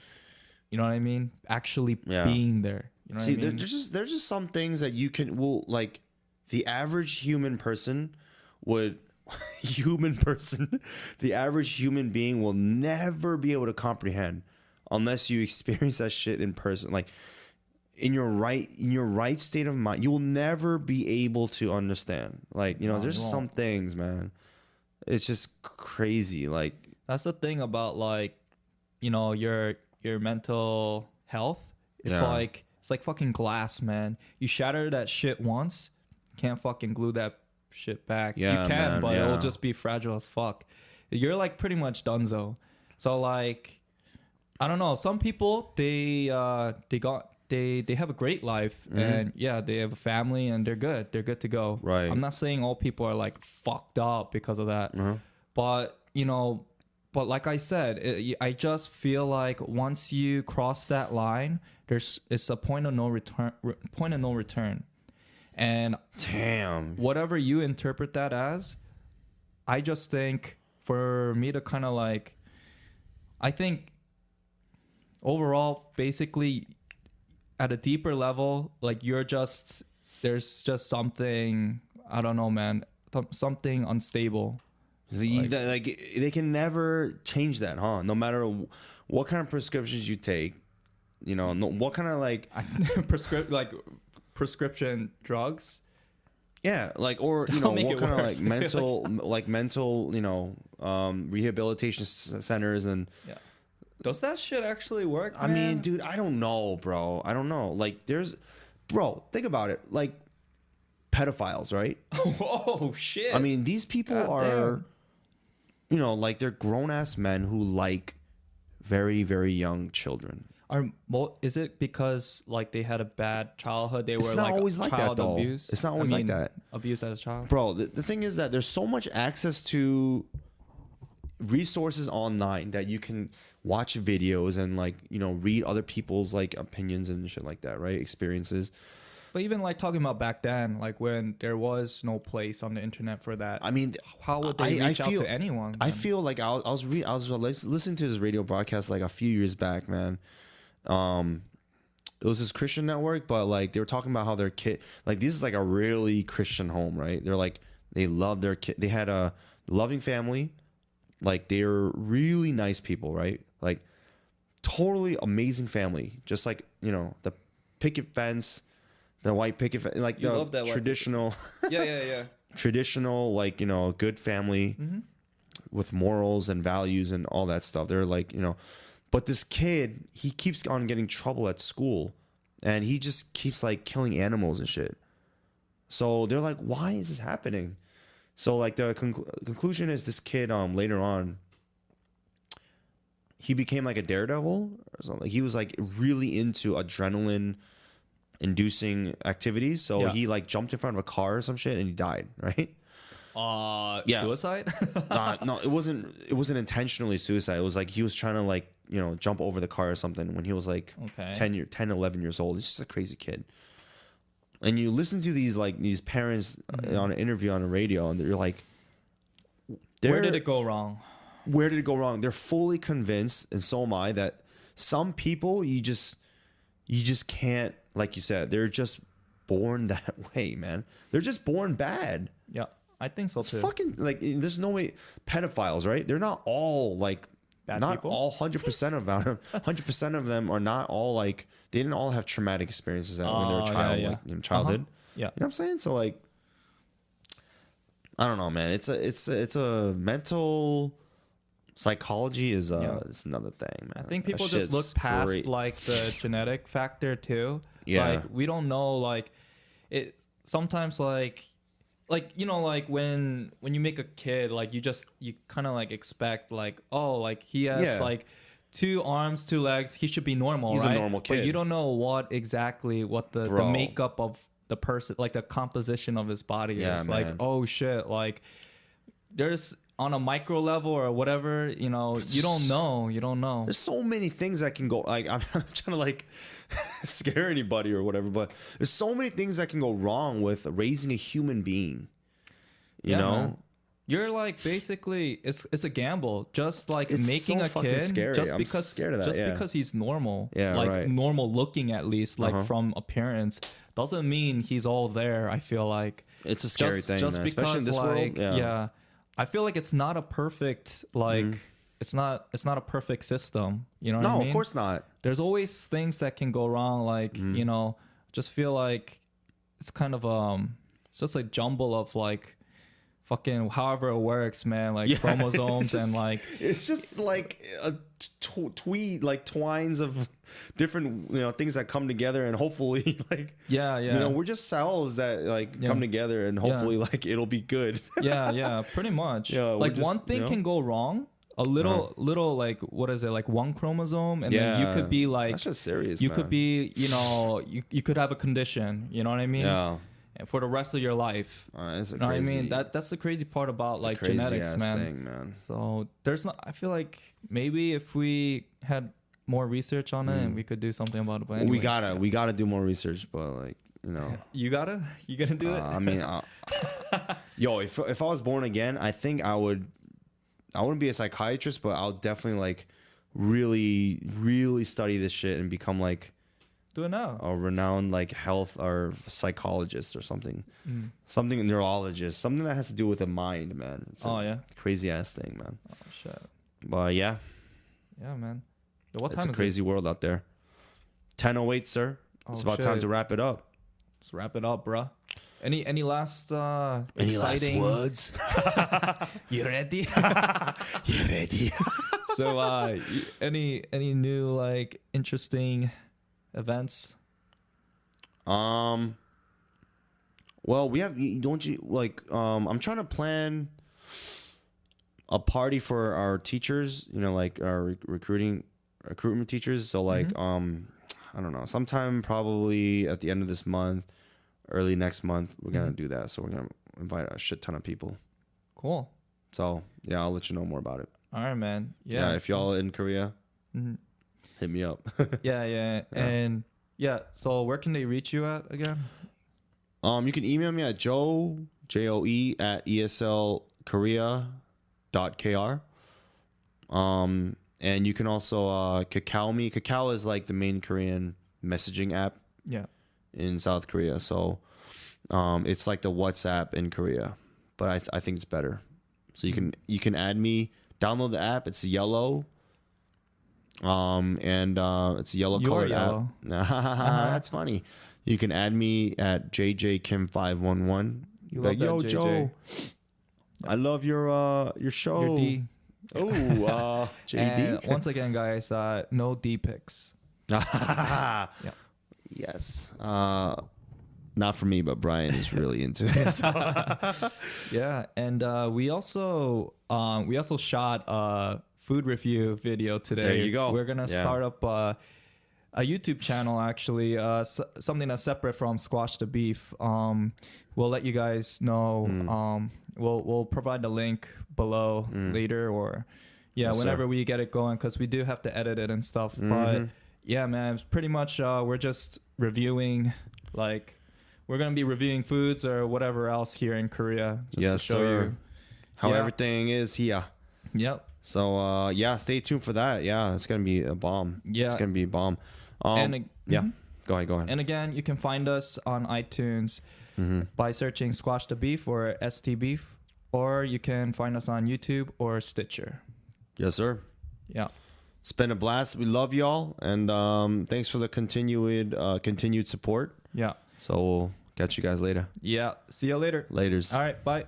you know what I mean? Actually being there. You know what I mean? There's just some things that like the average human person would the average human being will never be able to comprehend unless you experience that shit in person. Like in your right state of mind, you will never be able to understand. Like, you know, there's some things, man. It's just crazy. Like that's the thing about like, you know, your mental health. It's like fucking glass, man. You shatter that shit once, can't fucking glue that shit back. Yeah, you can, man, but it'll just be fragile as fuck. You're like pretty much donezo. So like, I don't know. Some people they have a great life and they have a family and they're good. They're good to go. Right. I'm not saying all people are like fucked up because of that, but you know. But like I said, I just feel like once you cross that line, it's a point of no return. And damn, whatever you interpret that as, I just think for me to kind of like, I think overall, basically at a deeper level, like there's just something, I don't know, man, something unstable. Like they can never change that, huh? No matter what kind of prescriptions you take, you know, what kind of like prescription drugs. Yeah, like, or you know, what kind of like mental, you know, rehabilitation centers and. Yeah. Does that shit actually work? I mean, dude, I don't know, bro. I don't know. Like, think about it. Like, pedophiles, right? Oh shit! I mean, these people are. You know, like they're grown ass men who like very, very young children. Is it because like they had a bad childhood? They were like not always like child that, though. abuse. It's not always like that. Abuse as a child, bro. The thing is that there's so much access to resources online that you can watch videos and like, you know, read other people's like opinions and shit like that, right? Experiences. But even like talking about back then, like when there was no place on the internet for that. I mean, how would they reach out to anyone? I feel like I was listening to this radio broadcast like a few years back, man. It was this Christian network, but like they were talking about how their kid, like this is like a really Christian home, right? They're like they love their kid. They had a loving family, like they're really nice people, right? Like totally amazing family, just like, you know, the picket fence. The white picket fence, like the traditional, traditional, like, you know, good family with morals and values and all that stuff. They're like, you know, but this kid, he keeps on getting trouble at school and he just keeps like killing animals and shit. So they're like, why is this happening? So like the conclusion is this kid, later on, he became like a daredevil or something. He was like really into adrenaline inducing activities, so he like jumped in front of a car or some shit and he died, right? Yeah. Suicide? No, it wasn't. It wasn't intentionally suicide. It was like he was trying to like jump over the car or something when he was like Okay. 10, 11 years old. He's just a crazy kid. And you listen to these parents on an interview on the radio, and you're like, Where did it go wrong? Where did it go wrong? They're fully convinced, and so am I, that some people you just can't, like you said, they're just born that way, man. They're just born bad. Yeah, I think so It's too. fucking like there's no way. Pedophiles, right? They're not all like Bad not people? all 100% of them. 100% of them are not all like they didn't all have traumatic experiences when they were a child, yeah. like in childhood. Yeah. You know what I'm saying? So like, I don't know, man. It's a mental psychology is it's another thing, man. I think That people just shit's look past great. like the genetic factor too. Yeah. Like we don't know like it sometimes like like when you make a kid, like you kind of like expect like, oh, like he has like 2 arms, 2 legs, he should be normal. He's right? a normal kid. But you don't know what the makeup of the person, like the composition of his body is. Like, man. oh shit, like there's on a micro level or whatever, you don't know. There's so many things that can go. Like I'm not trying to like scare anybody or whatever, but there's so many things that can go wrong with raising a human being. You know, man. You're like basically it's a gamble, just like It's making so a fucking kid scary. just I'm because scared of that, just yeah. because he's normal, Yeah, like right. normal looking at least, like from appearance, doesn't mean he's all there. I feel like it's a scary thing, just man. because Especially in this like world. Yeah. I feel like it's not a perfect like it's not a perfect system. You know what I No, mean? of course not. There's always things that can go wrong. Like just feel like it's kind of it's just a jumble of like fucking however it works, man. Like chromosomes and like it's just like a twines of different things that come together, and hopefully like we're just cells that like come together, and hopefully like it'll be good. yeah, pretty much. Yeah, like just, one thing can go wrong. A little like what is it, like one chromosome, and then you could be like that's just serious. You man. could be you could have a condition. You know what I mean? Yeah. And for the rest of your life. That's You know what I mean? That's the crazy part about like crazy genetics, ass man. thing, man. So there's not. I feel like maybe if we had more research on it, we could do something about it. But anyways, we gotta do more research, but like you gonna do it. I mean, yo, if I was born again, I think I wouldn't be a psychiatrist, but I'll definitely like really, really study this shit and become like do it now. a renowned like health or psychologist or something, something neurologist, something that has to do with the mind, man. It's a crazy ass thing, man. Oh shit. But yeah, man. Yo, what it's time a is crazy world out there. 10:08, sir. It's about time to wrap it up. Let's wrap it up, bruh. Any last Any exciting last words? You ready? You ready? So any new like interesting events? Well, we have. Don't you like? I'm trying to plan a party for our teachers. Like our recruitment teachers. So like, I don't know. Sometime probably at the end of this month, early next month, we're gonna do that. So we're gonna invite a shit ton of people. Cool. So yeah, I'll let you know more about it. All right, man. Yeah. If y'all in Korea, hit me up. yeah. And yeah. So where can they reach you at again? You can email me at joe at eslkorea.kr. And you can also Kakao me. Kakao is like the main Korean messaging app. Yeah. In South Korea, so it's like the WhatsApp in Korea, but I think it's better. So you can add me, download the app. It's yellow, and it's a yellow colored app. That's funny. You can add me at JJKim511. You like, yo, JJ. Joe, I love your show. Your D. Oh, JD. And once again, guys, no D pics. Yeah. Yes. Not for me, but Brian is really into it. Yeah, and we also shot a food review video today. There you go. We're gonna start up a YouTube channel actually, something that's separate from Squash the Beef. We'll let you guys know. We'll provide the link below later, or Yes, whenever sir. we get it going, because we do have to edit it and stuff. But yeah, man, it's pretty much we're just reviewing, like we're gonna be reviewing foods or whatever else here in Korea, just to Yes, show sir. you How Yeah. everything is here. Yep. So yeah, stay tuned for that. Yeah, it's gonna be a bomb. Yeah. It's gonna be a bomb. And Go ahead. And again, you can find us on iTunes by searching Squash the Beef or STBeef, or you can find us on YouTube or Stitcher. Yes, sir. Yeah. It's been a blast. We love y'all, and thanks for the continued support. Yeah. So we'll catch you guys later. Yeah. See you later. Laters. All right. Bye.